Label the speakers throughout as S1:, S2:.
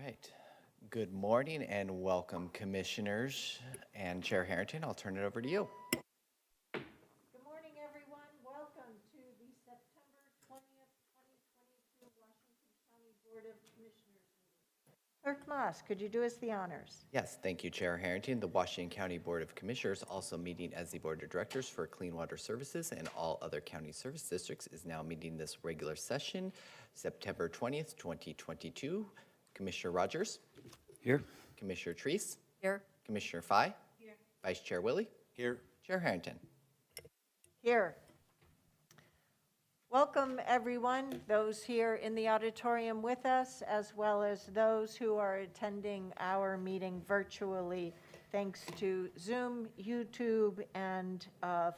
S1: right. Good morning and welcome, commissioners and Chair Harrington. I'll turn it over to you.
S2: Good morning, everyone. Welcome to the September 20th, 2022 Washington County Board of Commissioners meeting. Clerk Moss, could you do us the honors?
S1: Yes, thank you, Chair Harrington. The Washington County Board of Commissioners, also meeting as the Board of Directors for Clean Water Services and all other county service districts, is now meeting this regular session, September 20th, 2022. Commissioner Rogers?
S3: Here.
S1: Commissioner Treese?
S2: Here.
S1: Commissioner Fye?
S2: Here.
S1: Vice Chair Willie?
S3: Here.
S1: Chair Harrington?
S2: Here. Welcome, everyone, those here in the auditorium with us, as well as those who are attending our meeting virtually, thanks to Zoom, YouTube, and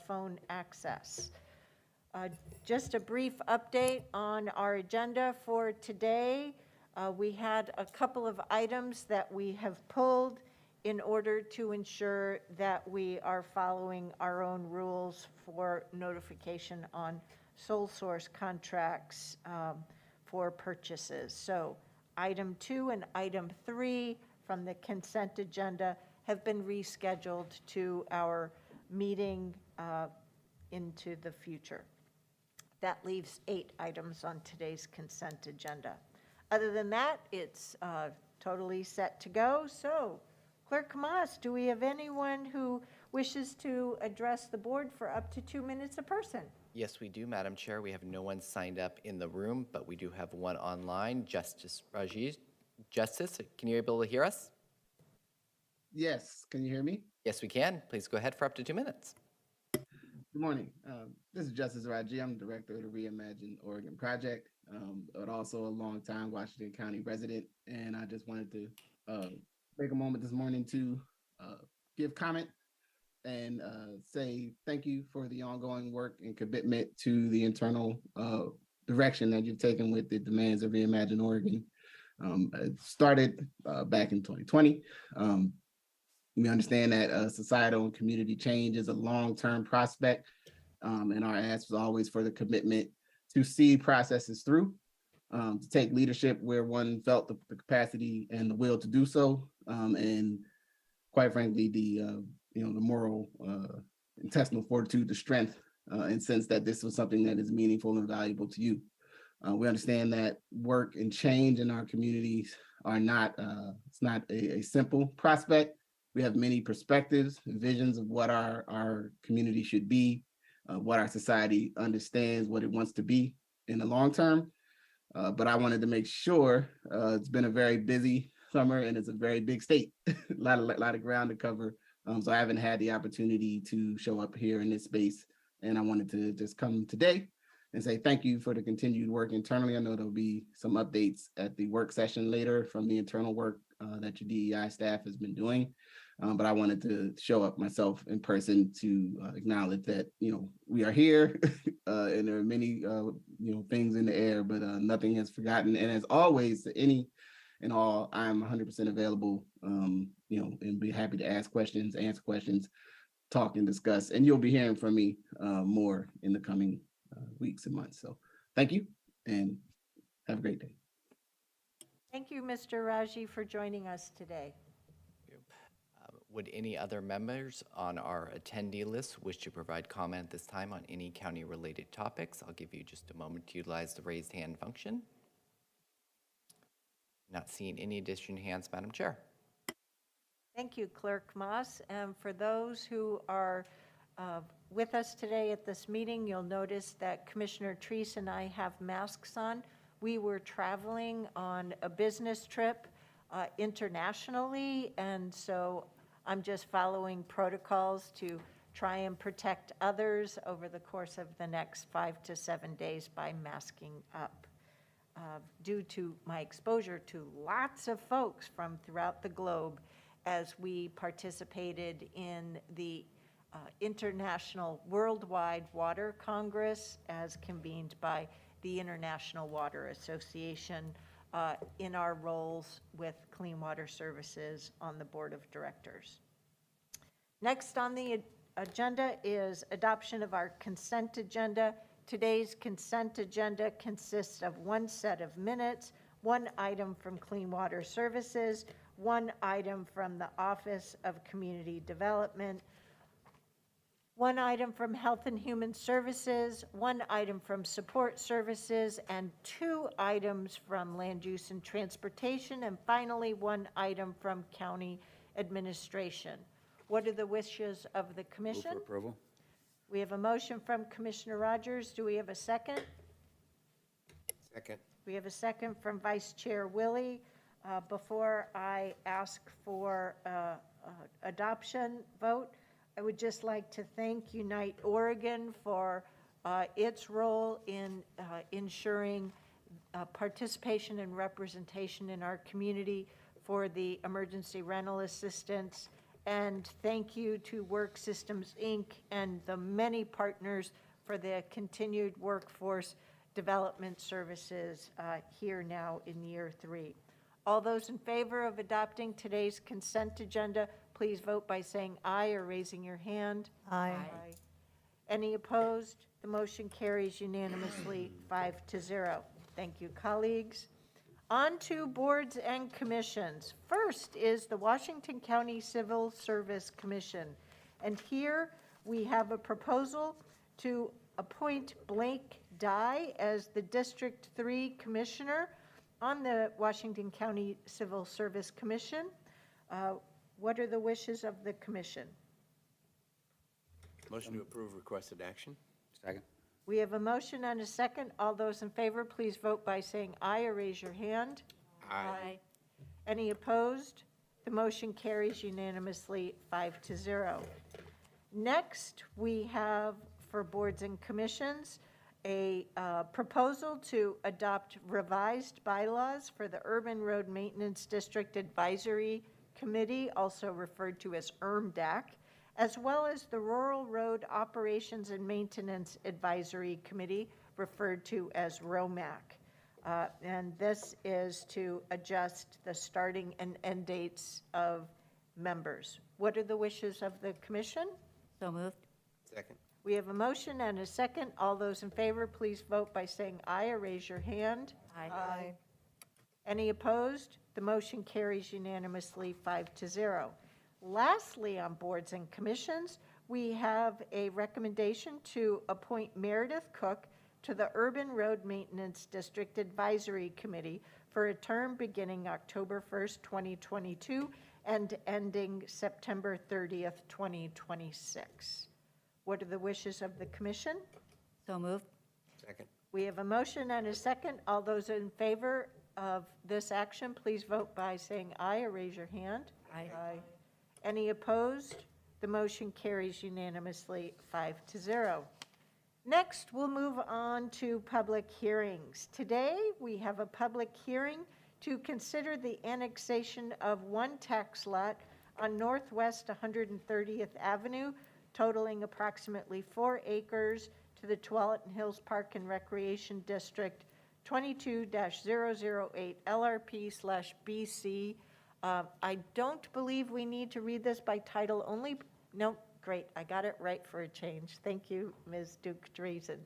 S2: phone access. Just a brief update on our agenda for today. We had a couple of items that we have pulled in order to ensure that we are following our own rules for notification on sole source contracts for purchases. So item 2 and item 3 from the consent agenda have been rescheduled to our meeting into the future. That leaves 8 items on today's consent agenda. Other than that, it's totally set to go. So, Clerk Moss, do we have anyone who wishes to address the board for up to 2 minutes a person?
S1: Yes, we do, Madam Chair. We have no one signed up in the room, but we do have one online. Justice Rajiv. Justice, can you be able to hear us?
S3: Yes, can you hear me?
S1: Yes, we can. Please go ahead for up to 2 minutes.
S3: Good morning. This is Justice Raji. I'm director of the Reimagine Oregon project, but also a longtime Washington County resident. And I just wanted to take a moment this morning to give comment and say thank you for the ongoing work and commitment to the internal direction that you've taken with the demands of Reimagine Oregon. It started back in 2020. We understand that societal and community change is a long-term prospect, and our ask was always for the commitment to see processes through, to take leadership where one felt the capacity and the will to do so, and quite frankly, the moral intestinal fortitude, the strength, and sense that this was something that is meaningful and valuable to you. We understand that work and change in our communities are not, it's not a simple prospect. We have many perspectives and visions of what our community should be, what our society understands, what it wants to be in the long term. But I wanted to make sure it's been a very busy summer and it's a very big state, a lot of ground to cover. So I haven't had the opportunity to show up here in this space. And I wanted to just come today and say thank you for the continued work internally. I know there'll be some updates at the work session later from the internal work that your DEI staff has been doing. But I wanted to show up myself in person to acknowledge that, we are here and there are many, things in the air, but nothing has forgotten. And as always, to any and all, I'm 100% available, and be happy to ask questions, answer questions, talk and discuss. And you'll be hearing from me more in the coming weeks and months. So thank you and have a great day.
S2: Thank you, Mr. Raji, for joining us today.
S1: Would any other members on our attendee list wish to provide comment this time on any county-related topics? I'll give you just a moment to utilize the raised hand function. Not seeing any additional hands, Madam Chair.
S2: Thank you, Clerk Moss. And for those who are with us today at this meeting, you'll notice that Commissioner Treese and I have masks on. We were traveling on a business trip internationally, and so I'm just following protocols to try and protect others over the course of the next 5 to 7 days by masking up. Due to my exposure to lots of folks from throughout the globe as we participated in the International Worldwide Water Congress as convened by the International Water Association in our roles with Clean Water Services on the Board of Directors. Next on the agenda is adoption of our consent agenda. Today's consent agenda consists of one set of minutes, 1 item from Clean Water Services, 1 item from the Office of Community Development, 1 item from Health and Human Services, 1 item from Support Services, and 2 items from Land Use and Transportation, and finally 1 item from County Administration. What are the wishes of the
S4: Move
S2: commission?
S4: for approval.
S2: We have a motion from Commissioner Rogers. Do we have a second?
S5: Second.
S2: We have a second from Vice Chair Willie. Before I ask for adoption vote, I would just like to thank Unite Oregon for its role in ensuring participation and representation in our community for the emergency rental assistance. And thank you to Work Systems, Inc. and the many partners for the continued workforce development services here now in year 3. All those in favor of adopting today's consent agenda, please vote by saying aye or raising your hand.
S6: Aye.
S2: Any opposed? The motion carries unanimously 5-0. Thank you, colleagues. On to boards and commissions. First is the Washington County Civil Service Commission. And here we have a proposal to appoint Blake Dye as the District 3 Commissioner on the Washington County Civil Service Commission. What are the wishes of the commission?
S5: Motion to approve requested action.
S4: Second.
S2: We have a motion and a second. All those in favor, please vote by saying aye or raise your hand.
S5: Aye.
S2: Any opposed? The motion carries unanimously 5-0. Next, we have for boards and commissions a proposal to adopt revised bylaws for the Urban Road Maintenance District Advisory Committee, also referred to as URMDAC, as well as the Rural Road Operations and Maintenance Advisory Committee, referred to as RROMAC. And this is to adjust the starting and end dates of members. What are the wishes of the commission?
S6: So moved.
S5: Second.
S2: We have a motion and a second. All those in favor, please vote by saying aye or raise your hand.
S6: Aye.
S2: Any opposed? The motion carries unanimously 5-0. Lastly, on boards and commissions, we have a recommendation to appoint Meredith Cook to the Urban Road Maintenance District Advisory Committee for a term beginning October 1st, 2022 and ending September 30th, 2026. What are the wishes of the commission?
S6: So moved.
S5: Second.
S2: We have a motion and a second. All those in favor of this action, please vote by saying aye or raise your hand.
S6: Aye.
S2: Any opposed? The motion carries unanimously 5-0. Next, we'll move on to public hearings. Today, we have a public hearing to consider the annexation of 1 tax lot on Northwest 130th Avenue, totaling approximately 4 acres, to the Tualatin Hills Park and Recreation District, 22-008 LRP/BC. I don't believe we need to read this by title only. No, great, I got it right for a change. Thank you, Ms. Duke-Drazen.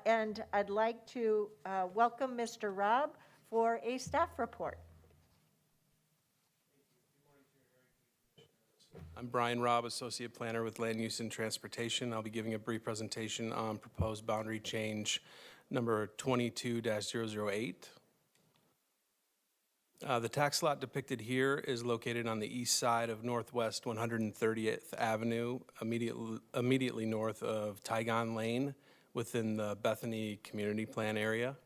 S2: And I'd like to welcome Mr. Robb for a staff report.
S7: I'm Brian Robb, Associate Planner with Land Use and Transportation. I'll be giving a brief presentation on proposed boundary change number 22-008. The tax lot depicted here is located on the east side of Northwest 130th Avenue, immediately north of Tygon Lane, within the Bethany Community Plan area.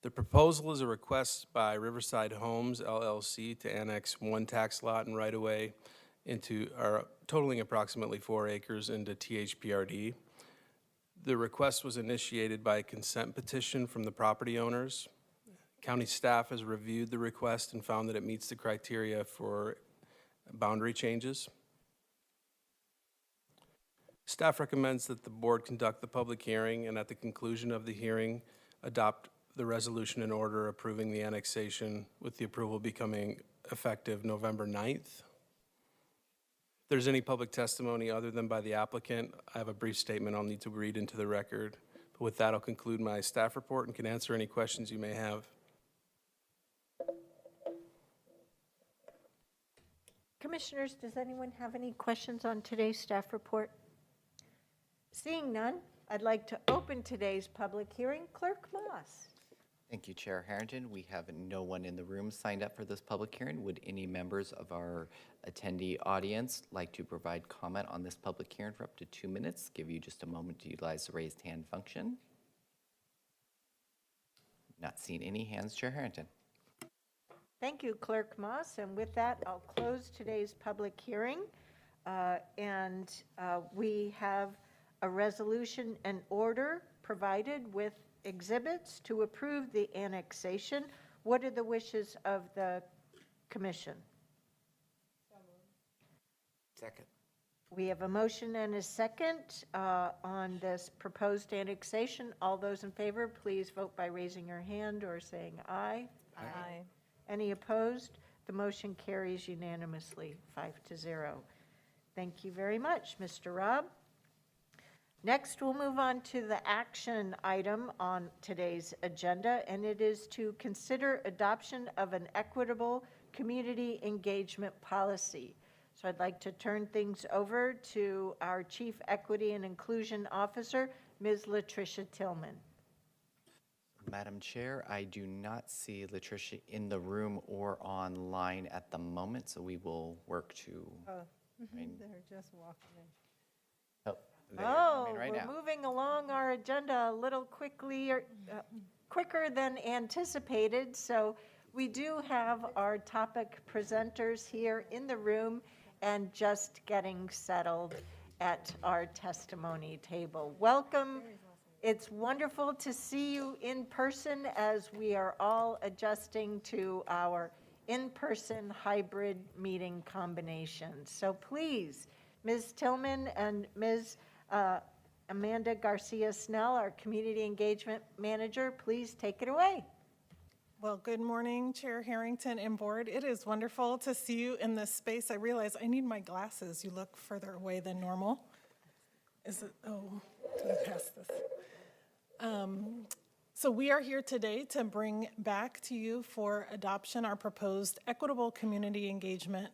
S7: The proposal is a request by Riverside Homes, LLC, to annex 1 tax lot and right-of-way into, totaling approximately 4 acres into THPRD. The request was initiated by a consent petition from the property owners. County staff has reviewed the request and found that it meets the criteria for boundary changes. Staff recommends that the board conduct the public hearing and at the conclusion of the hearing, adopt the resolution in order approving the annexation, with the approval becoming effective November 9th. If there's any public testimony other than by the applicant, I have a brief statement I'll need to read into the record With that, I'll conclude my staff report and can answer any questions you may have.
S2: Commissioners, does anyone have any questions on today's staff report? Seeing none, I'd like to open today's public hearing. Clerk Moss.
S1: Thank you, Chair Harrington. We have no one in the room signed up for this public hearing. Would any members of our attendee audience like to provide comment on this public hearing for up to 2 minutes? Give you just a moment to utilize the raised hand function. Not seeing any hands, Chair Harrington.
S2: Thank you, Clerk Moss. And with that, I'll close today's public hearing. We have a resolution and order provided with exhibits to approve the annexation. What are the wishes of the commission?
S5: Second.
S2: We have a motion and a second on this proposed annexation. All those in favor, please vote by raising your hand or saying aye.
S6: Aye.
S2: Any opposed? The motion carries unanimously, 5-0. Thank you very much, Mr. Robb. Next, we'll move on to the action item on today's agenda, and it is to consider adoption of an equitable community engagement policy. So I'd like to turn things over to our Chief Equity and Inclusion Officer, Ms. Latricia Tillman.
S1: Madam Chair, I do not see Latricia in the room or online at the moment, so we will work to.
S4: They're just walking in.
S1: Oh, they are coming right
S2: we're
S1: now.
S2: moving along our agenda a little quicker than anticipated. So we do have our topic presenters here in the room and just getting settled at our testimony table. Welcome. It's wonderful to see you in person as we are all adjusting to our in-person hybrid meeting combinations. So please, Ms. Tillman and Ms. Amanda Garcia-Snell, our Community Engagement Manager, please take it away.
S4: Well, good morning, Chair Harrington and Board. It is wonderful to see you in this space. I realize I need my glasses. You look further away than normal. Is it, oh, did I pass this? So we are here today to bring back to you for adoption our proposed equitable community engagement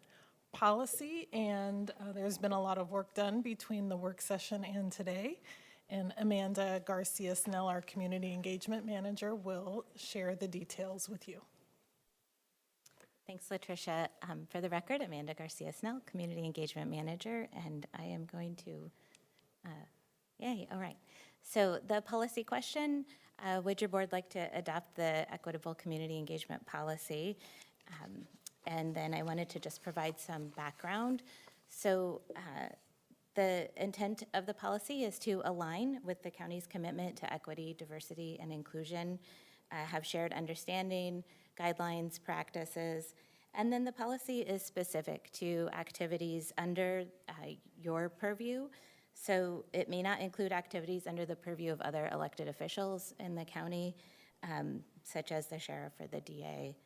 S4: policy, and there's been a lot of work done between the work session and today. And Amanda Garcia-Snell, our Community Engagement Manager, will share the details with you.
S8: Thanks, Latricia. For the record, Amanda Garcia-Snell, Community Engagement Manager, and I am going to, yay, all right. So the policy question, would your board like to adopt the equitable community engagement policy? And then I wanted to just provide some background. So the intent of the policy is to align with the county's commitment to equity, diversity, and inclusion, have shared understanding, guidelines, practices, and then the policy is specific to activities under your purview. So it may not include activities under the purview of other elected officials in the county, such as the sheriff or the DA.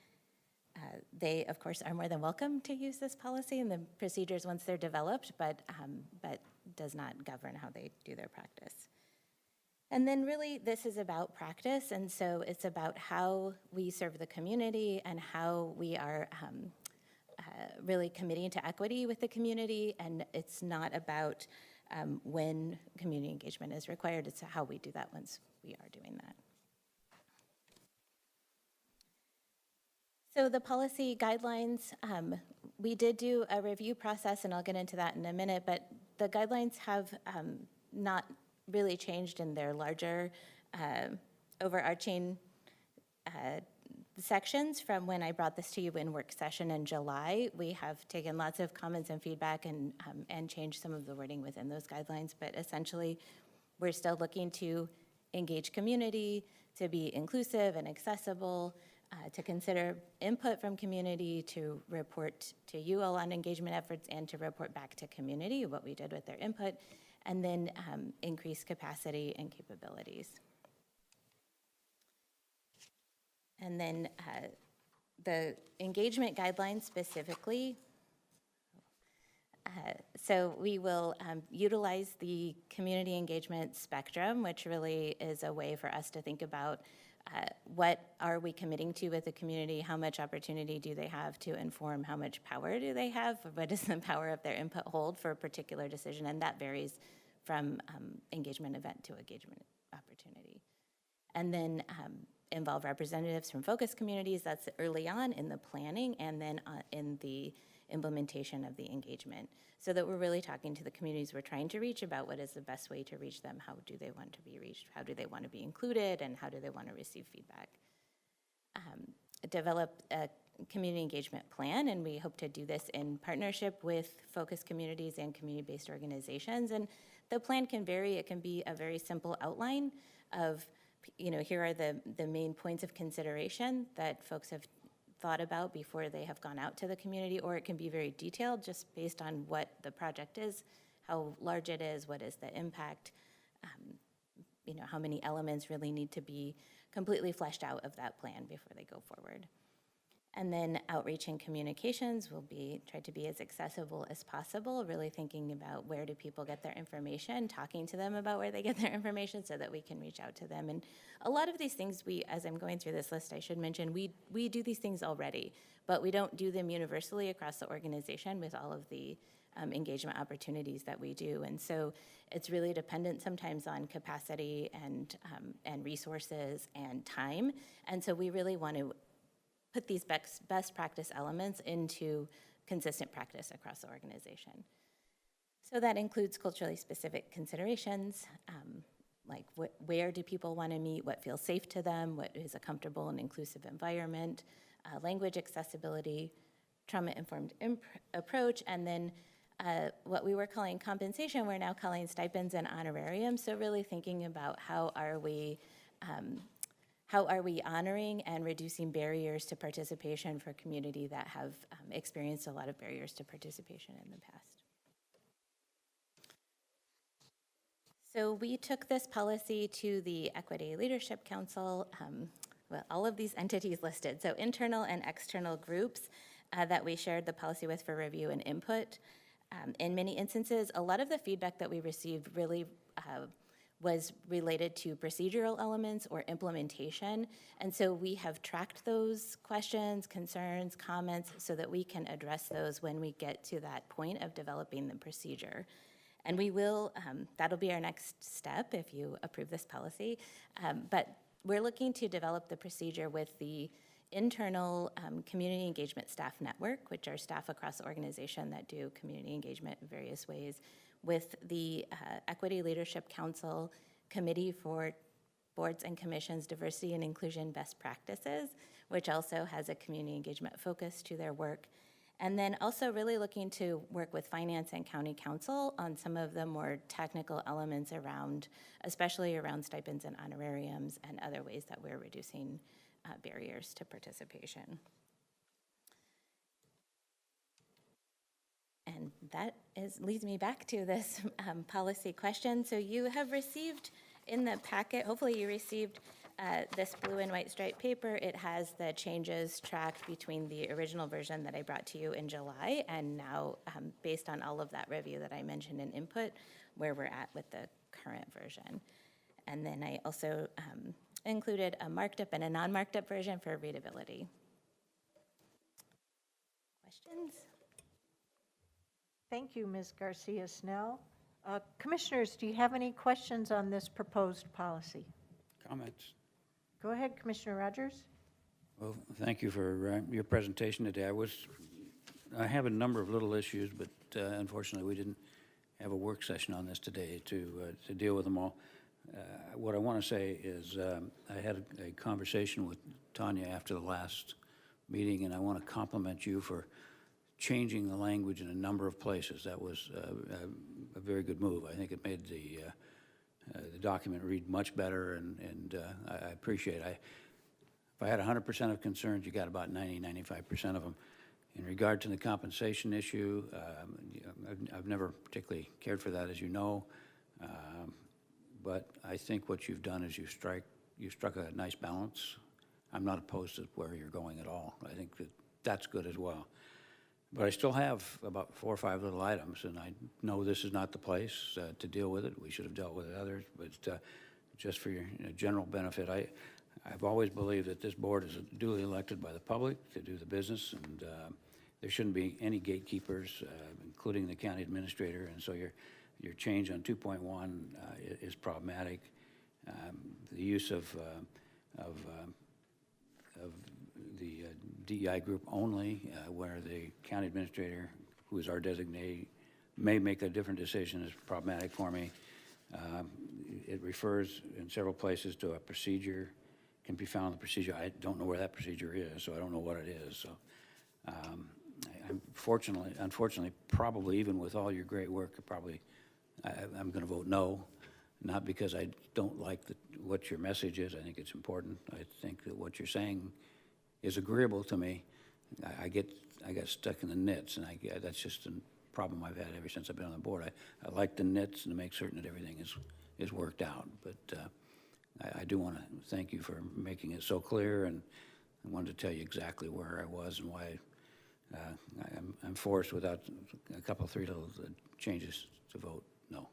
S8: They, of course, are more than welcome to use this policy and the procedures once they're developed, but does not govern how they do their practice. And then really this is about practice, and so it's about how we serve the community and how we are really committing to equity with the community, and it's not about when community engagement is required, it's how we do that once we are doing that. So the policy guidelines, we did do a review process, and I'll get into that in a minute, but the guidelines have not really changed in their larger overarching sections from when I brought this to you in work session in July. We have taken lots of comments and feedback and changed some of the wording within those guidelines, but essentially we're still looking to engage community, to be inclusive and accessible, to consider input from community, to report to you all on engagement efforts, and to report back to community what we did with their input, and then increase capacity and capabilities. And then the engagement guidelines specifically So we will utilize the community engagement spectrum, which really is a way for us to think about what are we committing to with the community, how much opportunity do they have to inform, how much power do they have, what does the power of their input hold for a particular decision, and that varies from engagement event to engagement opportunity. And then involve representatives from focus communities, that's early on in the planning, and then in the implementation of the engagement, so that we're really talking to the communities we're trying to reach about what is the best way to reach them, how do they want to be reached, how do they want to be included, and how do they want to receive feedback. Develop a community engagement plan, and we hope to do this in partnership with focus communities and community-based organizations. And the plan can vary. It can be a very simple outline of, here are the main points of consideration that folks have thought about before they have gone out to the community, or it can be very detailed just based on what the project is, how large it is, what is the impact, how many elements really need to be completely fleshed out of that plan before they go forward. And then outreach and communications will try to be as accessible as possible, really thinking about where do people get their information, talking to them about where they get their information so that we can reach out to them. And a lot of these things as I'm going through this list, I should mention, we do these things already, but we don't do them universally across the organization with all of the engagement opportunities that we do. And so it's really dependent sometimes on capacity and resources and time. And so we really want to put these best practice elements into consistent practice across the organization. So that includes culturally specific considerations, like where do people want to meet, what feels safe to them, what is a comfortable and inclusive environment, language accessibility, trauma-informed approach, and then what we were calling compensation, we're now calling stipends and honorariums. So really thinking about how are we honoring and reducing barriers to participation for community that have experienced a lot of barriers to participation in the past. So we took this policy to the Equity Leadership Council, all of these entities listed, so internal and external groups that we shared the policy with for review and input. In many instances, a lot of the feedback that we received really was related to procedural elements or implementation. And so we have tracked those questions, concerns, comments, so that we can address those when we get to that point of developing the procedure. And we will, that'll be our next step if you approve this policy. But we're looking to develop the procedure with the internal community engagement staff network, which are staff across the organization that do community engagement in various ways, with the Equity Leadership Council Committee for Boards and Commissions Diversity and Inclusion Best Practices, which also has a community engagement focus to their work. And then also really looking to work with finance and county council on some of the more technical elements around, especially around stipends and honorariums and other ways that we're reducing barriers to participation. And that leads me back to this policy question. So you have received in the packet, hopefully you received this blue and white striped paper. It has the changes tracked between the original version that I brought to you in July and now, based on all of that review that I mentioned in input, where we're at with the current version. And then I also included a marked up and a non-marked up version for readability. Questions?
S2: Thank you, Ms. Garcia-Snell. Commissioners, do you have any questions on this proposed policy?
S9: Comments?
S2: Go ahead, Commissioner Rogers.
S9: Well, thank you for your presentation today. I have a number of little issues, but unfortunately we didn't have a work session on this today to deal with them all. What I want to say is I had a conversation with Tanya after the last meeting, and I want to compliment you for changing the language in a number of places. That was a very good move. I think it made the document read much better, and I appreciate it. If I had 100% of concerns, you got about 95% of them. In regard to the compensation issue, I've never particularly cared for that, as you know, but I think what you've done is you struck a nice balance. I'm not opposed to where you're going at all. I think that's good as well. But I still have about 4 or 5 little items, and I know this is not the place to deal with it. We should have dealt with it others, but just for your general benefit, I've always believed that this board is duly elected by the public to do the business, and there shouldn't be any gatekeepers, including the county administrator, and so your change on 2.1 is problematic. The use of the DEI group only, where the county administrator, who is our designee, may make a different decision is problematic for me. It refers in several places to a procedure, can be found in the procedure. I don't know where that procedure is, so I don't know what it is. So unfortunately, probably even with all your great work, I'm going to vote no. Not because I don't like what your message is. I think it's important. I think that what you're saying is agreeable to me. I got stuck in the nits, and that's just a problem I've had ever since I've been on the board. I like the nits and to make certain that everything is worked out. But I do want to thank you for making it so clear, and I wanted to tell you exactly where I was and why I'm forced, without a couple, 3 little changes, to vote no.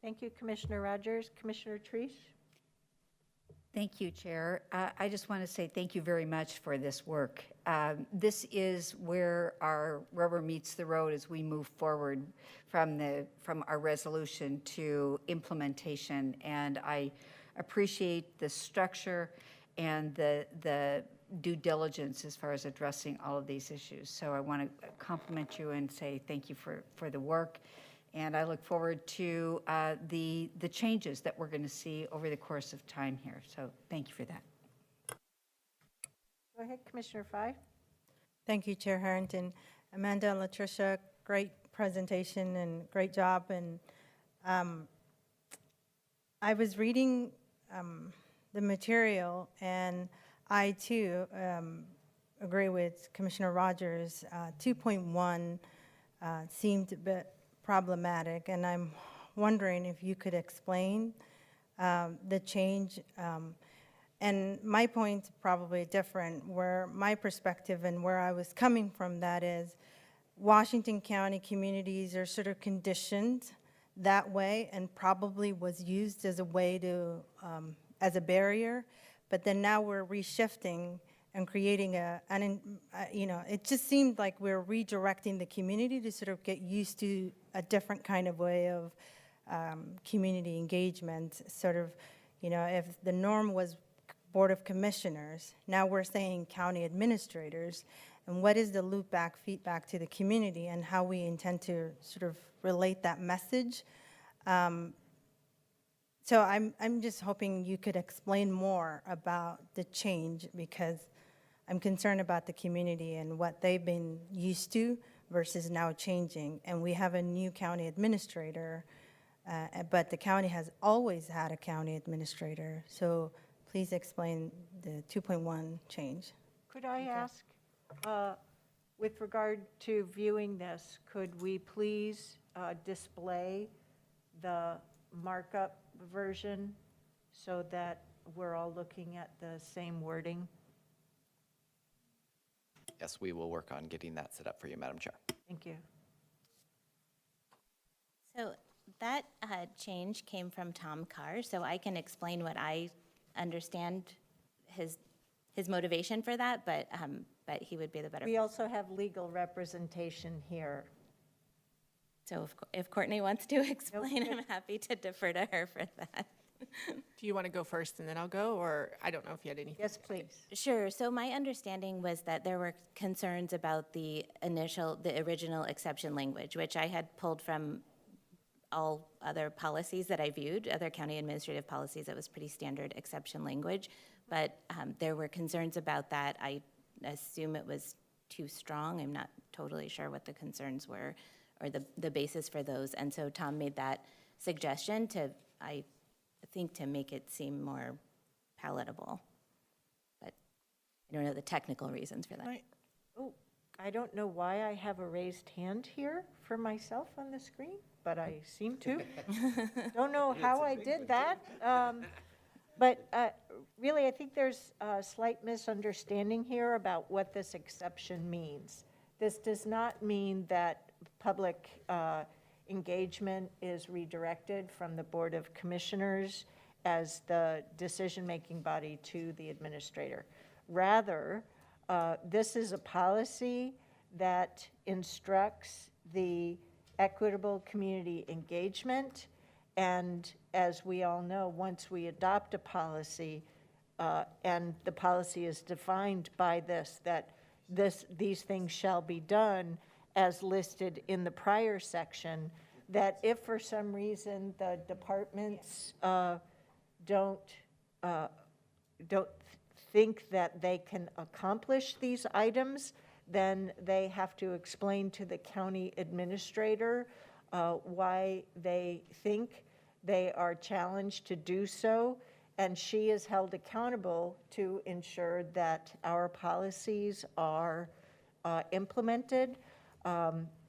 S2: Thank you, Commissioner Rogers. Commissioner Treese?
S6: Thank you, Chair. I just want to say thank you very much for this work. This is where our rubber meets the road as we move forward from our resolution to implementation. And I appreciate the structure and the due diligence as far as addressing all of these issues. So I want to compliment you and say thank you for the work. And I look forward to the changes that we're going to see over the course of time here. So thank you for that.
S2: Go ahead, Commissioner Fye.
S10: Thank you, Chair Harrington. Amanda and Latricia, great presentation and great job. And I was reading the material, and I too agree with Commissioner Rogers. 2.1 seemed a bit problematic, and I'm wondering if you could explain the change. And my point's probably different, where my perspective and where I was coming from that is Washington County communities are sort of conditioned that way and probably was used as a way to, as a barrier, but then now we're reshifting and creating it just seemed like we're redirecting the community to sort of get used to a different kind of way of community engagement. Sort of, if the norm was Board of Commissioners, now we're saying county administrators, and what is the loop back, feedback to the community, and how we intend to sort of relate that message. So I'm just hoping you could explain more about the change, because I'm concerned about the community and what they've been used to versus now changing. And we have a new county administrator, but the county has always had a county administrator. So please explain the 2.1 change.
S2: Could I ask, with regard to viewing this, could we please display the markup version so that we're all looking at the same wording?
S1: Yes, we will work on getting that set up for you, Madam Chair.
S2: Thank you.
S8: So that change came from Tom Carr, so I can explain what I understand his motivation for that, but he would be the better.
S2: We also have legal representation here.
S8: So if Courtney wants to explain, I'm happy to defer to her for that.
S11: Do you want to go first and then I'll go, or I don't know if you had anything?
S2: Yes, please.
S8: Sure. So my understanding was that there were concerns about the original exception language, which I had pulled from all other policies that I viewed, other county administrative policies. It was pretty standard exception language, but there were concerns about that. I assume it was too strong. I'm not totally sure what the concerns were or the basis for those. And so Tom made that suggestion to, I think, to make it seem more palatable. But I don't know the technical reasons for that.
S4: Right.
S2: Oh, I don't know why I have a raised hand here for myself on the screen, but I seem to. Don't know how I did that. But really, I think there's a slight misunderstanding here about what this exception means. This does not mean that public engagement is redirected from the Board of Commissioners as the decision-making body to the administrator. Rather, this is a policy that instructs the equitable community engagement. And as we all know, once we adopt a policy, and the policy is defined by this, that these things shall be done as listed in the prior section, that if for some reason the departments don't think that they can accomplish these items, then they have to explain to the county administrator why they think they are challenged to do so, and she is held accountable to ensure that our policies are implemented.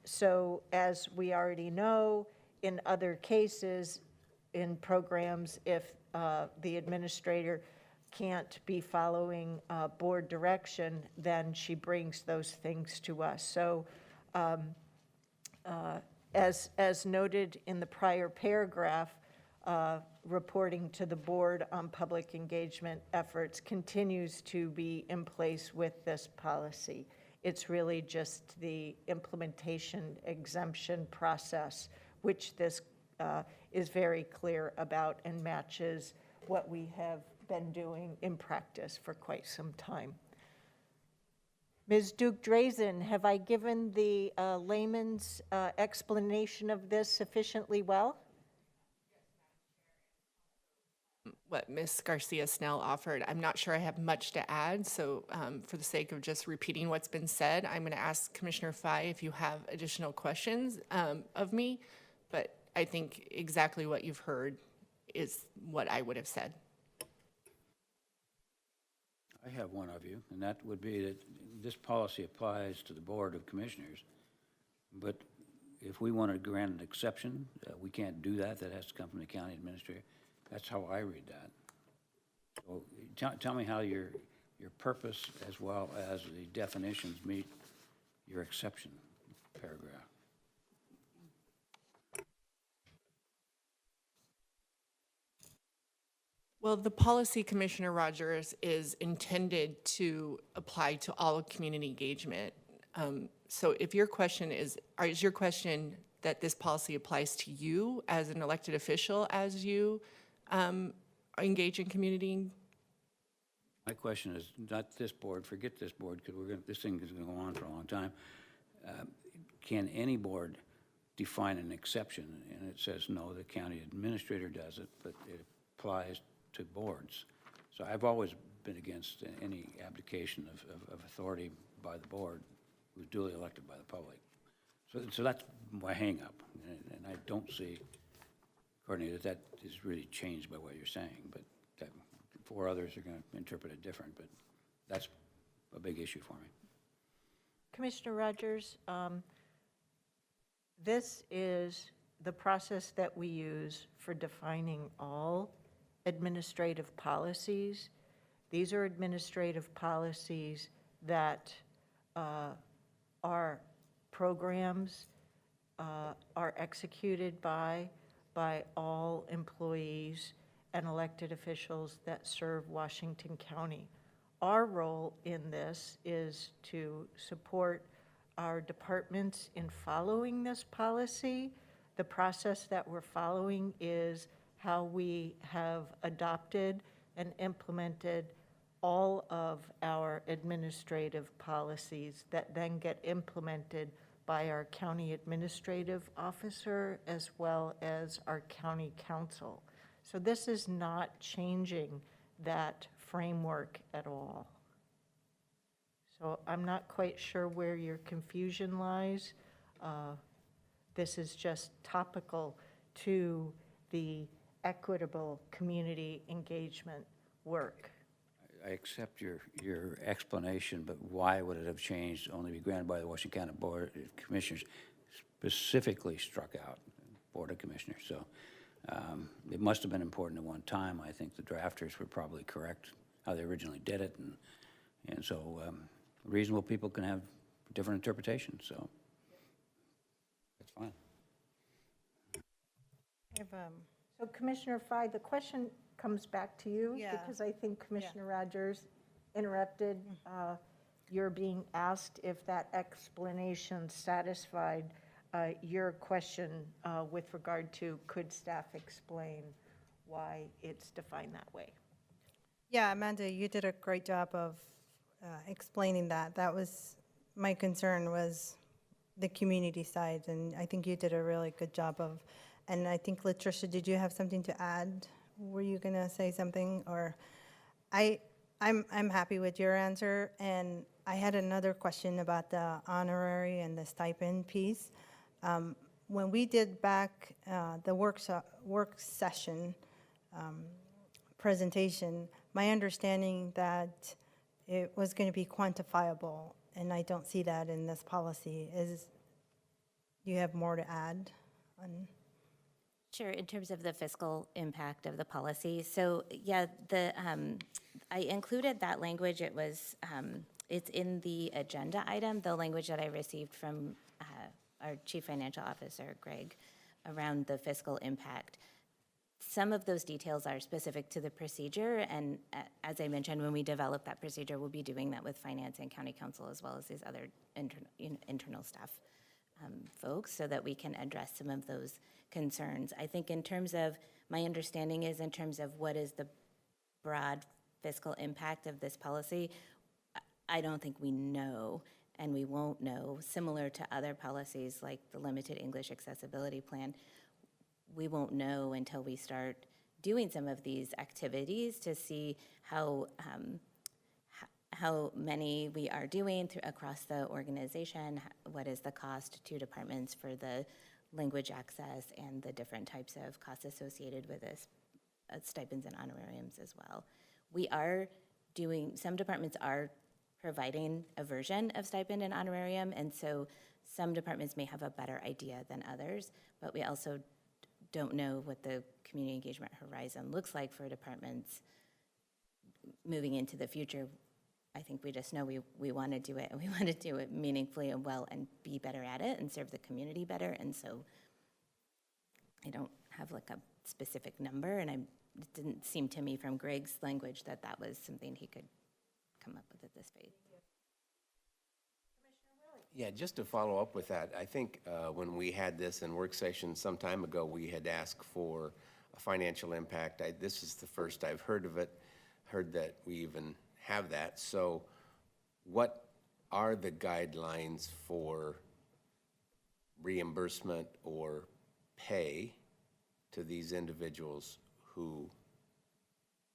S2: So as we already know, in other cases, in programs, if the administrator can't be following board direction, then she brings those things to us. So as noted in the prior paragraph, reporting to the board on public engagement efforts continues to be in place with this policy. It's really just the implementation exemption process, which this is very clear about and matches what we have been doing in practice for quite some time. Ms. Duke-Drazen, have I given the layman's explanation of this sufficiently well?
S11: What Ms. Garcia Snell offered, I'm not sure I have much to add, so for the sake of just repeating what's been said, I'm going to ask Commissioner Fye if you have additional questions of me, but I think exactly what you've heard is what I would have said.
S9: I have one of you, and that would be that this policy applies to the Board of Commissioners, but if we want to grant an exception, we can't do that. That has to come from the county administrator. That's how I read that. So tell me how your purpose as well as the definitions meet your exception paragraph.
S11: Well, the policy, Commissioner Rogers, is intended to apply to all community engagement. So if your question is your question that this policy applies to you as an elected official as you engage in community?
S9: My question is not this board, forget this board, because this thing is going to go on for a long time. Can any board define an exception? And it says, no, the county administrator does it, but it applies to boards. So I've always been against any abdication of authority by the board who's duly elected by the public. So that's my hang up. And I don't see, Courtney, that is really changed by what you're saying, but that four others are going to interpret it different, but that's a big issue for me.
S2: Commissioner Rogers, this is the process that we use for defining all administrative policies. These are administrative policies that are programs are executed by all employees and elected officials that serve Washington County. Our role in this is to support our departments in following this policy. The process that we're following is how we have adopted and implemented all of our administrative policies that then get implemented by our county administrative officer as well as our county council. So this is not changing that framework at all. So I'm not quite sure where your confusion lies. This is just topical to the equitable community engagement work.
S9: I accept your explanation, but why would it have changed only be granted by the Washington County Board of Commissioners, specifically struck out Board of Commissioners? So It must have been important at one time. I think the drafters were probably correct how they originally did it, and so reasonable people can have different interpretations, so that's fine.
S2: So Commissioner Fye, the question comes back to you.
S10: Yeah.
S2: Because I think Commissioner Rogers interrupted. You're being asked if that explanation satisfied your question with regard to could staff explain why it's defined that way?
S10: Yeah, Amanda, you did a great job of explaining that. That was, my concern was the community side, and I think you did a really good job of, and I think, Latricia, did you have something to add? Were you gonna say something, or? I'm happy with your answer, and I had another question about the honorary and the stipend piece. When we did back the work session presentation, my understanding that it was going to be quantifiable, and I don't see that in this policy. Do you have more to add on?
S8: Sure, in terms of the fiscal impact of the policy. So yeah, I included that language. It was, it's in the agenda item, the language that I received from our Chief Financial Officer, Greg, around the fiscal impact. Some of those details are specific to the procedure, and as I mentioned, when we develop that procedure, we'll be doing that with finance and county council as well as these other internal staff folks, so that we can address some of those concerns. I think in terms of, my understanding is in terms of what is the broad fiscal impact of this policy, I don't think we know, and we won't know. Similar to other policies like the Limited English Accessibility Plan, we won't know until we start doing some of these activities to see how many we are doing across the organization, what is the cost to departments for the language access and the different types of costs associated with this, stipends and honorariums as well. We are doing, some departments are providing a version of stipend and honorarium, and so some departments may have a better idea than others, but we also don't know what the community engagement horizon looks like for departments moving into the future. I think we just know we want to do it, and we want to do it meaningfully and well and be better at it and serve the community better. And so I don't have like a specific number, and it didn't seem to me from Greg's language that that was something he could come up with at this phase.
S5: Yeah, just to follow up with that, I think when we had this in work session some time ago, we had asked for a financial impact. This is the first I've heard of it, heard that we even have that. So what are the guidelines for reimbursement or pay to these individuals who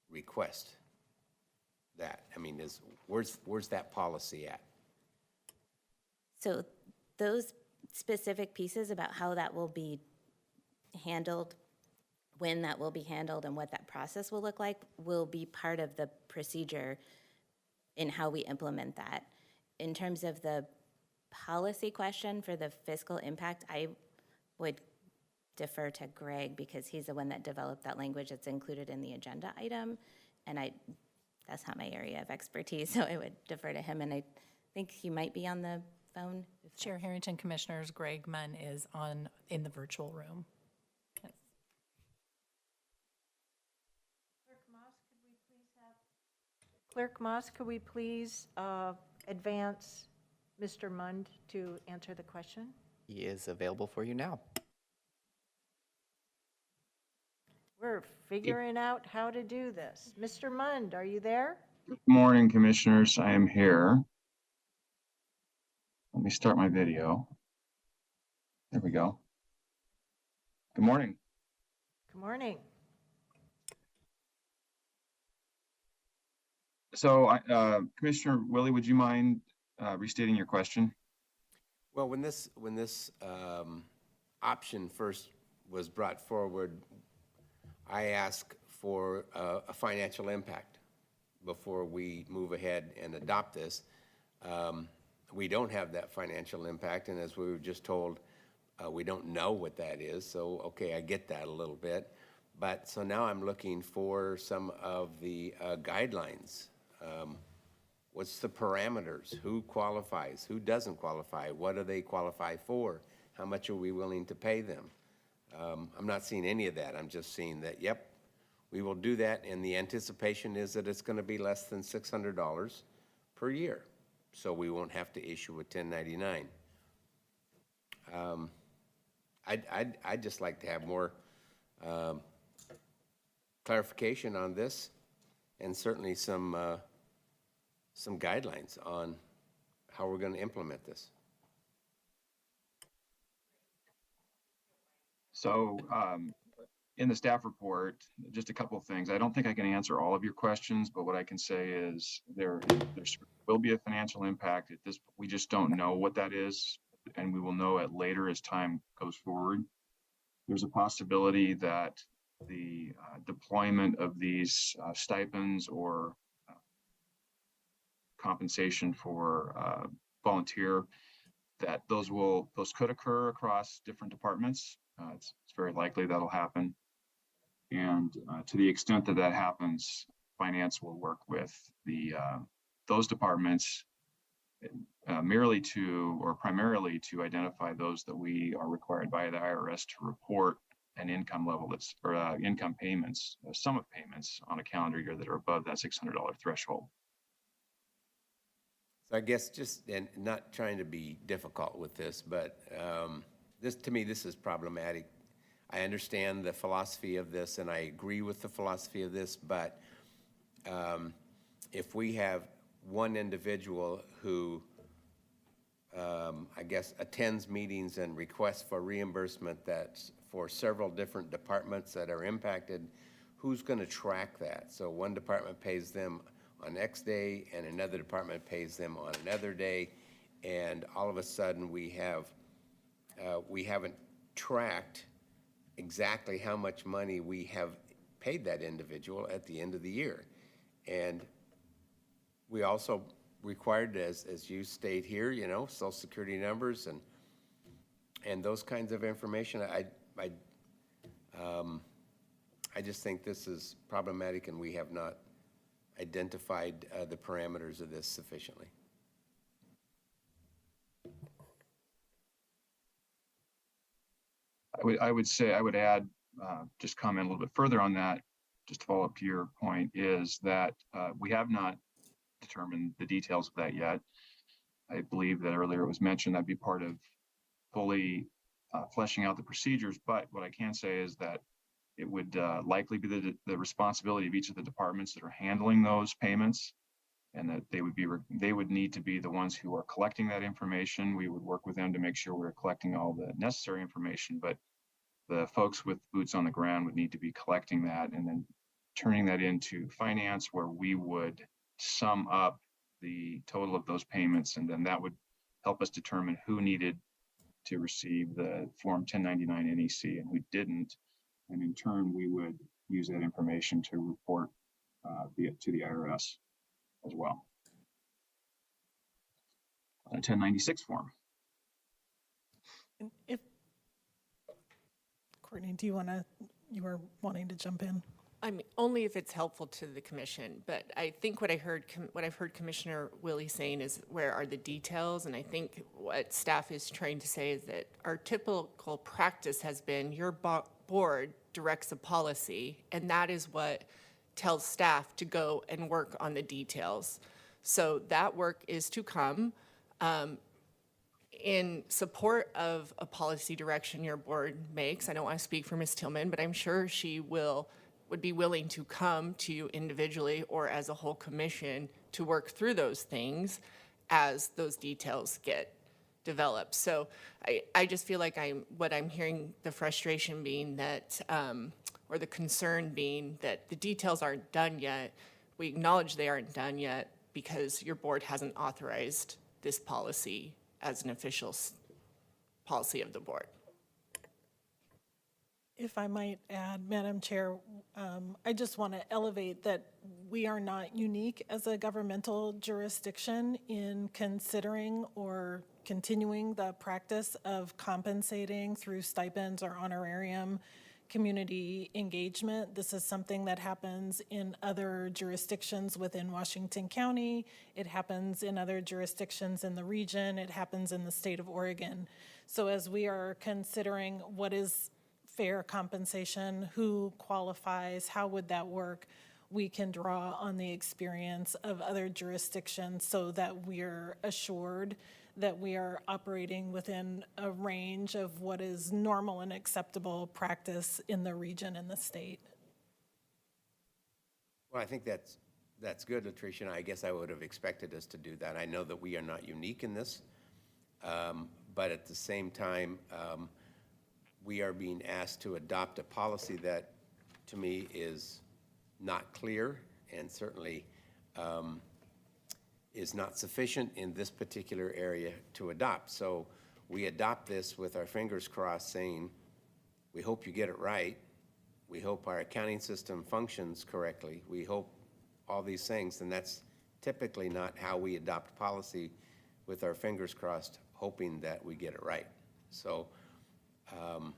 S5: request that? I mean, where's that policy at?
S8: So those specific pieces about how that will be handled, when that will be handled, and what that process will look like will be part of the procedure in how we implement that. In terms of the policy question for the fiscal impact, I would defer to Greg because he's the one that developed that language that's included in the agenda item, and that's not my area of expertise, so I would defer to him, and I think he might be on the phone.
S12: Chair Harrington, Commissioners, Greg Munn is in the virtual room. Yes.
S2: Clerk Moss, could we please advance Mr. Mund to answer the question?
S1: He is available for you now.
S2: We're figuring out how to do this. Mr. Mund, are you there?
S13: Good morning, Commissioners. I am here. Let me start my video. There we go. Good morning.
S2: Good morning.
S13: So, Commissioner Willie, would you mind restating your question?
S5: Well, when this option first was brought forward, I asked for a financial impact before we move ahead and adopt this. We don't have that financial impact, and as we were just told, we don't know what that is. So, okay, I get that a little bit. But, so now I'm looking for some of the guidelines. What's the parameters? Who qualifies? Who doesn't qualify? What do they qualify for? How much are we willing to pay them? I'm not seeing any of that. I'm just seeing that, yep, we will do that, and the anticipation is that it's going to be less than $600 per year, so we won't have to issue a 1099. I'd just like to have more clarification on this, and certainly some guidelines on how we're going to implement this.
S13: So in the staff report, just a couple of things. I don't think I can answer all of your questions, but what I can say is there will be a financial impact. We just don't know what that is, and we will know it later as time goes forward. There's a possibility that the deployment of these stipends or compensation for volunteer, that those could occur across different departments. It's very likely that'll happen. And to the extent that that happens, finance will work with those departments primarily to identify those that we are required by the IRS to report an income level that's, or income payments, a sum of payments on a calendar year that are above that $600 threshold.
S5: So I guess just, and not trying to be difficult with this, but to me, this is problematic. I understand the philosophy of this, and I agree with the philosophy of this, but if we have one individual who, I guess, attends meetings and requests for reimbursement that's for several different departments that are impacted, who's going to track that? So one department pays them on X day, and another department pays them on another day, and all of a sudden we haven't tracked exactly how much money we have paid that individual at the end of the year. And we also required, as you state here, you know, Social Security numbers and those kinds of information. I just think this is problematic, and we have not identified the parameters of this sufficiently.
S13: I would add, just comment a little bit further on that, just to follow up to your point, is that we have not determined the details of that yet. I believe that earlier it was mentioned that'd be part of fully fleshing out the procedures, but what I can say is that it would likely be the responsibility of each of the departments that are handling those payments, and that they would need to be the ones who are collecting that information. We would work with them to make sure we're collecting all the necessary information, but the folks with boots on the ground would need to be collecting that and then turning that into finance, where we would sum up the total of those payments, and then that would help us determine who needed to receive the Form 1099 NEC and who didn't. And in turn, we would use that information to report to the IRS as well. A 1096 form.
S4: If, Courtney, you were wanting to jump in?
S11: I mean, only if it's helpful to the commission, but I think what I've heard Commissioner Willie saying is, where are the details? And I think what staff is trying to say is that our typical practice has been your board directs a policy, and that is what tells staff to go and work on the details. So that work is to come. In support of a policy direction your board makes, I don't want to speak for Ms. Tillman, but I'm sure she would be willing to come to you individually or as a whole commission to work through those things as those details get developed. So I just feel like what I'm hearing the frustration being that, or the concern being that the details aren't done yet. We acknowledge they aren't done yet because your board hasn't authorized this policy as an official policy of the board.
S4: If I might add, Madam Chair, I just want to elevate that we are not unique as a governmental jurisdiction in considering or continuing the practice of compensating through stipends or honorarium community engagement. This is something that happens in other jurisdictions within Washington County. It happens in other jurisdictions in the region. It happens in the state of Oregon. So as we are considering what is fair compensation, who qualifies, how would that work, we can draw on the experience of other jurisdictions so that we're assured that we are operating within a range of what is normal and acceptable practice in the region and the state.
S5: Well, I think that's good, Latricia, and I guess I would have expected us to do that. I know that we are not unique in this, but at the same time, we are being asked to adopt a policy that, to me, is not clear and certainly is not sufficient in this particular area to adopt. So we adopt this with our fingers crossed, saying, we hope you get it right. We hope our accounting system functions correctly. We hope all these things, and that's typically not how we adopt policy, with our fingers crossed, hoping that we get it right. So I'm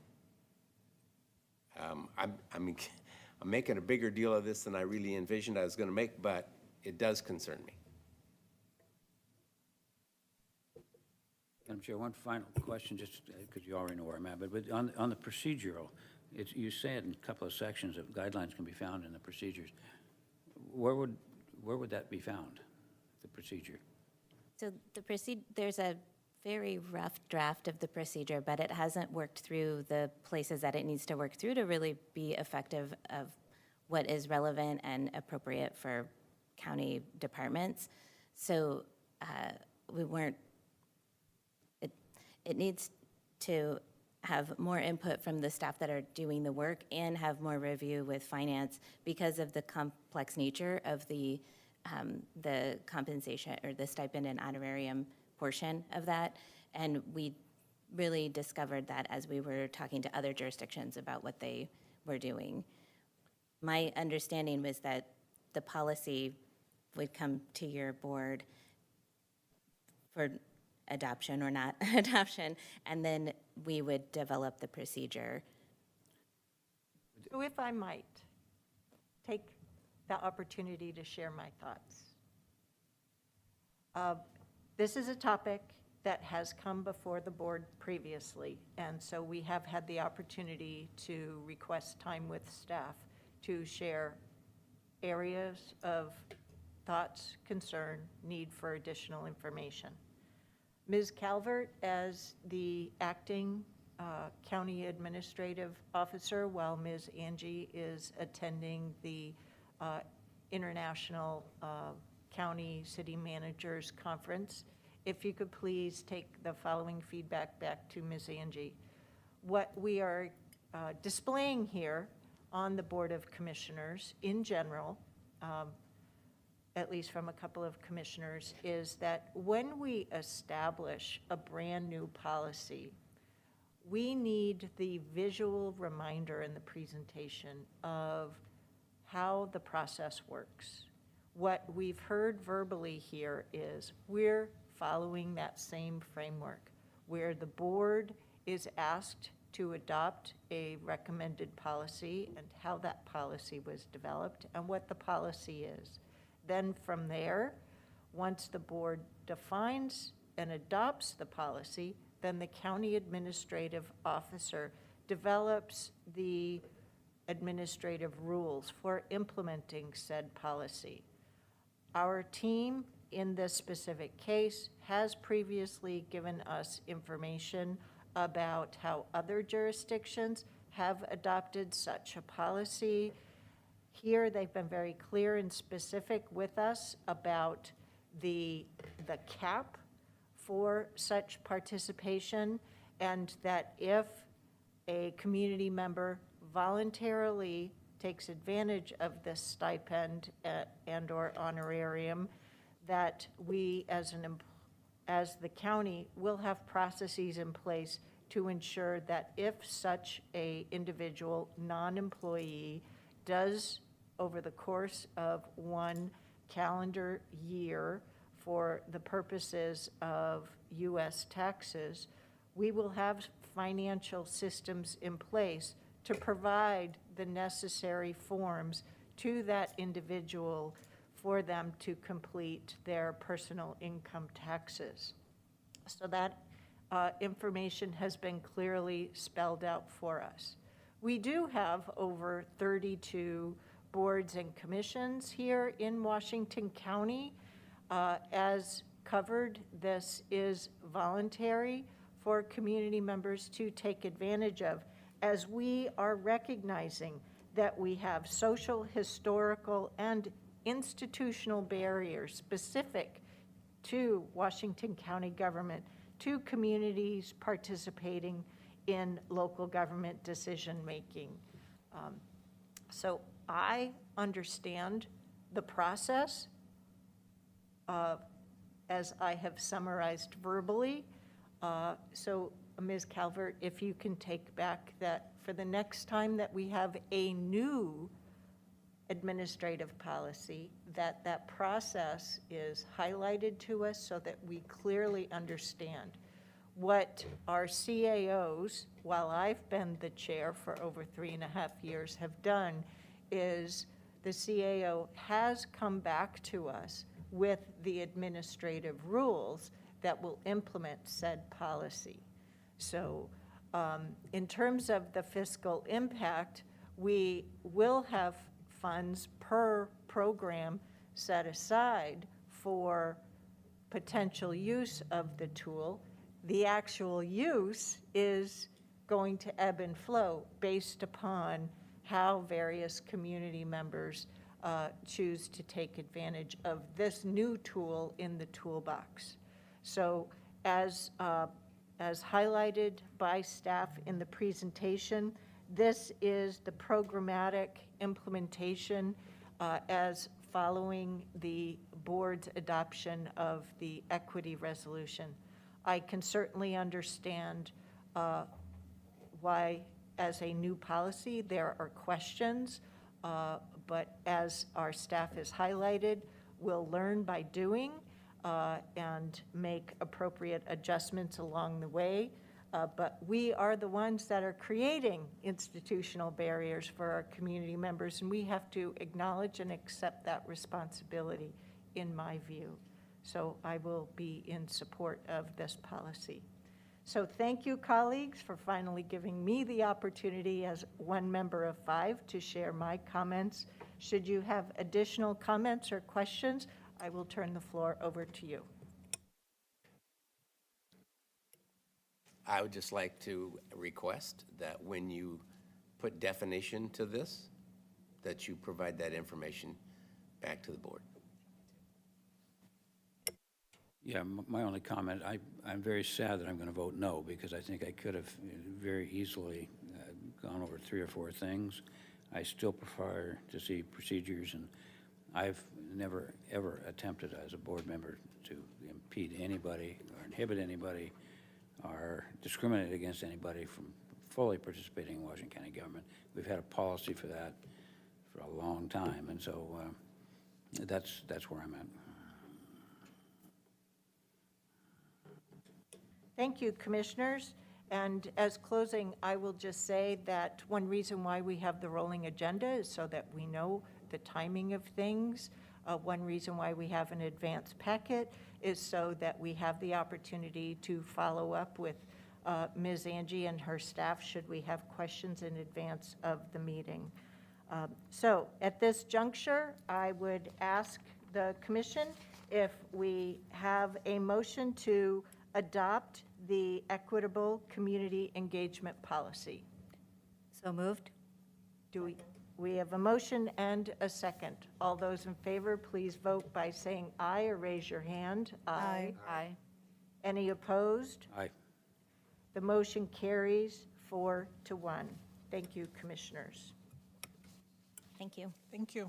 S5: making a bigger deal of this than I really envisioned I was going to make, but it does concern me.
S9: Madam Chair, one final question, just because you already know where I'm at, but on the procedural, you said in a couple of sections that guidelines can be found in the procedures. Where would that be found, the procedure?
S8: So there's a very rough draft of the procedure, but it hasn't worked through the places that it needs to work through to really be effective of what is relevant and appropriate for county departments. So it needs to have more input from the staff that are doing the work and have more review with finance because of the complex nature of the compensation or the stipend and honorarium portion of that. And we really discovered that as we were talking to other jurisdictions about what they were doing. My understanding was that the policy would come to your board for adoption or not adoption, and then we would develop the procedure.
S2: So if I might take the opportunity to share my thoughts. This is a topic that has come before the board previously, and so we have had the opportunity to request time with staff to share areas of thoughts, concern, need for additional information. Ms. Calvert, as the acting county administrative officer, while Ms. Angie is attending the International County City Managers Conference, if you could please take the following feedback back to Ms. Angie. What we are displaying here on the Board of Commissioners in general, at least from a couple of commissioners, is that when we establish a brand new policy, we need the visual reminder in the presentation of how the process works. What we've heard verbally here is we're following that same framework where the board is asked to adopt a recommended policy and how that policy was developed and what the policy is. Then from there, once the board defines and adopts the policy, then the county administrative officer develops the administrative rules for implementing said policy. Our team in this specific case has previously given us information about how other jurisdictions have adopted such a policy. Here, they've been very clear and specific with us about the cap for such participation, and that if a community member voluntarily takes advantage of this stipend and or honorarium, that we as the county will have processes in place to ensure that if such a individual non-employee does over the course of one calendar year for the purposes of U.S. taxes, we will have financial systems in place to provide the necessary forms to that individual for them to complete their personal income taxes. So that information has been clearly spelled out for us. We do have over 32 boards and commissions here in Washington County. As covered, this is voluntary for community members to take advantage of, as we are recognizing that we have social, historical, and institutional barriers specific to Washington County government, to communities participating in local government decision-making. So I understand the process as I have summarized verbally. So Ms. Calvert, if you can take back that for the next time that we have a new administrative policy, that process is highlighted to us so that we clearly understand what our CAOs, while I've been the chair for over 3.5 years, have done is the CAO has come back to us with the administrative rules that will implement said policy. So in terms of the fiscal impact, we will have funds per program set aside for potential use of the tool. The actual use is going to ebb and flow based upon how various community members choose to take advantage of this new tool in the toolbox. So as highlighted by staff in the presentation, this is the programmatic implementation as following the board's adoption of the equity resolution. I can certainly understand why, as a new policy, there are questions, but as our staff has highlighted, we'll learn by doing and make appropriate adjustments along the way. But we are the ones that are creating institutional barriers for our community members, and we have to acknowledge and accept that responsibility, in my view. So I will be in support of this policy. So thank you, colleagues, for finally giving me the opportunity as one member of 5 to share my comments. Should you have additional comments or questions, I will turn the floor over to you.
S5: I would just like to request that when you put definition to this, that you provide that information back to the board.
S9: Yeah, my only comment, I'm very sad that I'm going to vote no, because I think I could have very easily gone over 3 or 4 things. I still prefer to see procedures, and I've never, ever attempted as a board member to impede anybody or inhibit anybody or discriminate against anybody from fully participating in Washington County government. We've had a policy for that for a long time, and so that's where I'm at.
S2: Thank you, commissioners. And as closing, I will just say that one reason why we have the rolling agenda is so that we know the timing of things. One reason why we have an advance packet is so that we have the opportunity to follow up with Ms. Angie and her staff should we have questions in advance of the meeting. So at this juncture, I would ask the commission if we have a motion to adopt the equitable community engagement policy.
S6: So moved.
S2: We have a motion and a second. All those in favor, please vote by saying aye or raise your hand.
S10: Aye.
S6: Aye.
S2: Any opposed?
S9: Aye.
S2: The motion carries 4-1. Thank you, commissioners.
S8: Thank you.
S4: Thank you.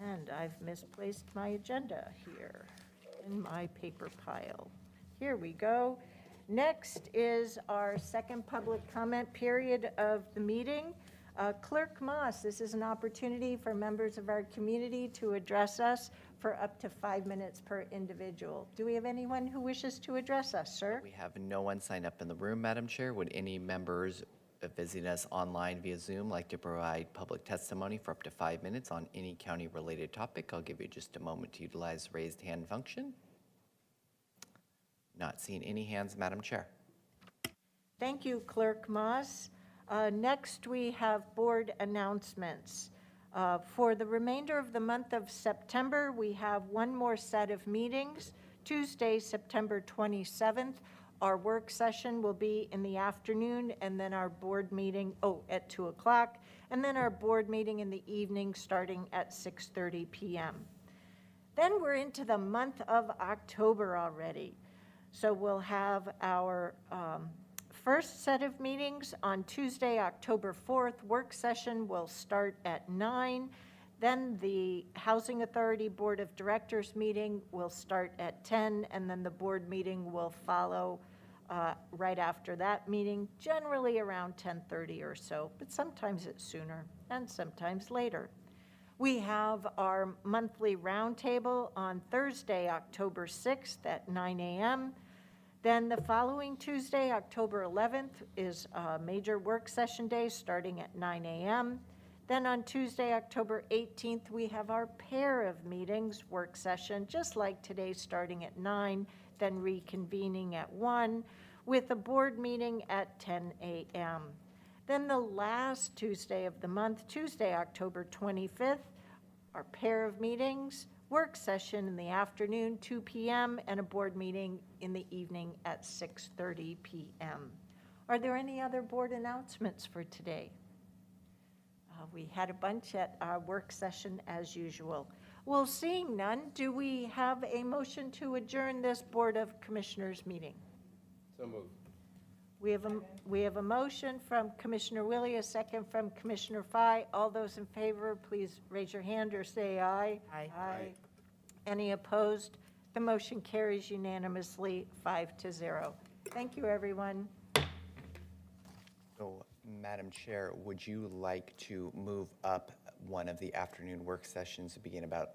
S2: And I've misplaced my agenda here in my paper pile. Here we go. Next is our second public comment period of the meeting. Clerk Moss, this is an opportunity for members of our community to address us for up to 5 minutes per individual. Do we have anyone who wishes to address us, sir?
S1: We have no one signed up in the room, Madam Chair. Would any members visiting us online via Zoom like to provide public testimony for up to 5 minutes on any county-related topic? I'll give you just a moment to utilize the raised hand function. Not seeing any hands, Madam Chair.
S2: Thank you, Clerk Moss. Next, we have board announcements. For the remainder of the month of September, we have one more set of meetings. Tuesday, September 27th, our work session will be in the afternoon, and then our board meeting, at 2 o'clock, and then our board meeting in the evening starting at 6:30 p.m. Then we're into the month of October already. So we'll have our first set of meetings on Tuesday, October 4th. Work session will start at 9. Then the Housing Authority Board of Directors meeting will start at 10, and then the board meeting will follow right after that meeting, generally around 10:30 or so, but sometimes it's sooner and sometimes later. We have our monthly roundtable on Thursday, October 6th at 9 a.m. Then the following Tuesday, October 11th, is a major work session day starting at 9 a.m. Then on Tuesday, October 18th, we have our pair of meetings, work session, just like today, starting at 9, then reconvening at 1, with a board meeting at 10 a.m. Then the last Tuesday of the month, Tuesday, October 25th, our pair of meetings, work session in the afternoon, 2 p.m., and a board meeting in the evening at 6:30 p.m. Are there any other board announcements for today? We had a bunch at our work session as usual. Well, seeing none, do we have a motion to adjourn this Board of Commissioners meeting?
S5: So moved.
S2: We have a motion from Commissioner Willie, a second from Commissioner Fye. All those in favor, please raise your hand or say aye.
S6: Aye.
S2: Aye. Any opposed? The motion carries unanimously, 5-0. Thank you, everyone.
S1: So, Madam Chair, would you like to move up one of the afternoon work sessions to begin about